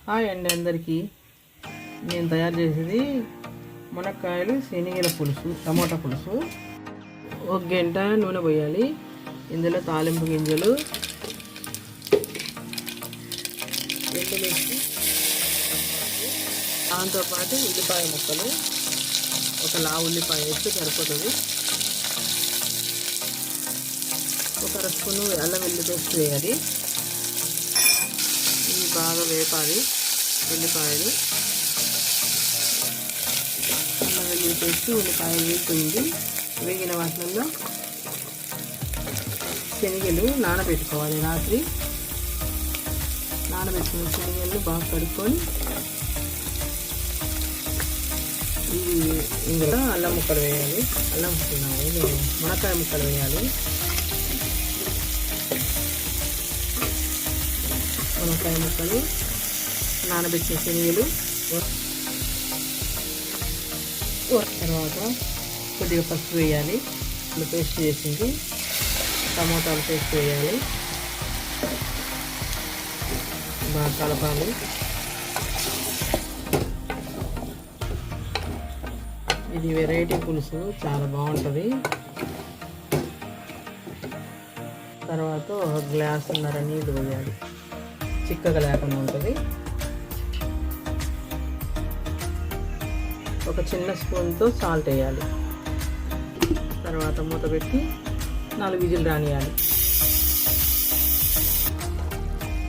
Hi అండి అందరికీ. నేను తయారు చేసేది మునక్కాయలు శనగల పులుసు, టమాటా పులుసు. ఒక గంట నూనె పోయాలి. ఇందులో తాలింపు గింజలు, ఎండుమిర్చి, దాంతోపాటు ఉల్లిపాయ ముక్కలు, ఒక లావు ఉల్లిపాయ వేస్తే సరిపోతుంది. ఒక స్పూను అల్లం వెల్లుల్లి పేస్ట్ వేయాలి. ఇవి బాగా వేపాలి. ఉల్లిపాయలు, అల్లం వెల్లుల్లి పేస్ట్, ఉల్లిపాయలు వేస్తుంది. వేగిన వాటిల్లో శనగలు నానబెట్టుకోవాలి. రాత్రి నానబెట్టుకున్న శనగలు బాగా కడుక్కొని ఇందులో అల్లం ముక్కలు వేయాలి. అల్లం ముక్కలు, మునక్కాయ ముక్కలు వేయాలి. మునక్కాయ ముక్కలు, నానబెట్టిన శనగలు, తర్వాత కొద్దిగా పసుపు వేయాలి. పేస్ట్ చేసింది టమోటాలు పేస్ట్ వేయాలి. బాగా కలపాలి. ఇది వెరైటీ పులుసు, చాలా బాగుంటుంది. తర్వాత ఒక గ్లాసున్నర నీళ్ళు పోయాలి, చిక్కగా లేకుండా ఉంటుంది. ఒక చిన్న స్పూన్తో సాల్ట్ వేయాలి. తర్వాత మూత పెట్టి 4 విజిల్ రానియాలి.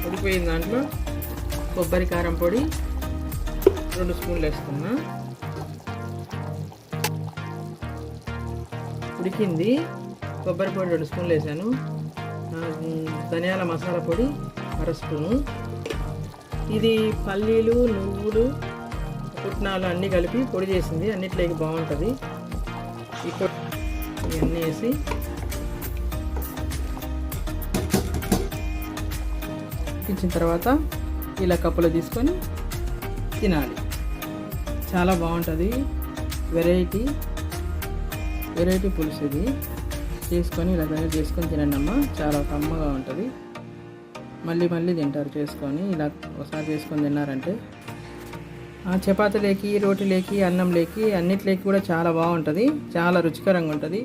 ఉడిపోయిన దాంట్లో కొబ్బరి కారం పొడి 2 స్పూన్లు వేసుకున్నా. ఉడికింది. కొబ్బరి పొడి 2 స్పూన్లు వేసాను. ధనియాల మసాలా పొడి 1/2 స్పూను. ఇది పల్లీలు, నువ్వులు, పుట్నాలు అన్నీ కలిపి పొడి చేసింది. అన్నిట్లోకి బాగుంటుంది. ఇవన్నీ వేసి ఇచ్చిన తర్వాత ఇలా కప్పులో తీసుకొని తినాలి. చాలా బాగుంటుంది. వెరైటీ పులుసు ఇది. చేసుకొని ఇలా తయారు చేసుకొని తినండి అమ్మ. చాలా కమ్మగా ఉంటుంది. మళ్ళీ తింటారు చేసుకొని. ఇలా ఒకసారి చేసుకొని తిన్నారంటే చపాతీలేకి, రోటీలేకి, అన్నంలేకి, అన్నిట్లేకి కూడా చాలా బాగుంటుంది. చాలా రుచికరంగా ఉంటుంది.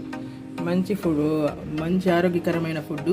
మంచి ఫుడ్, మంచి ఆరోగ్యకరమైన ఫుడ్.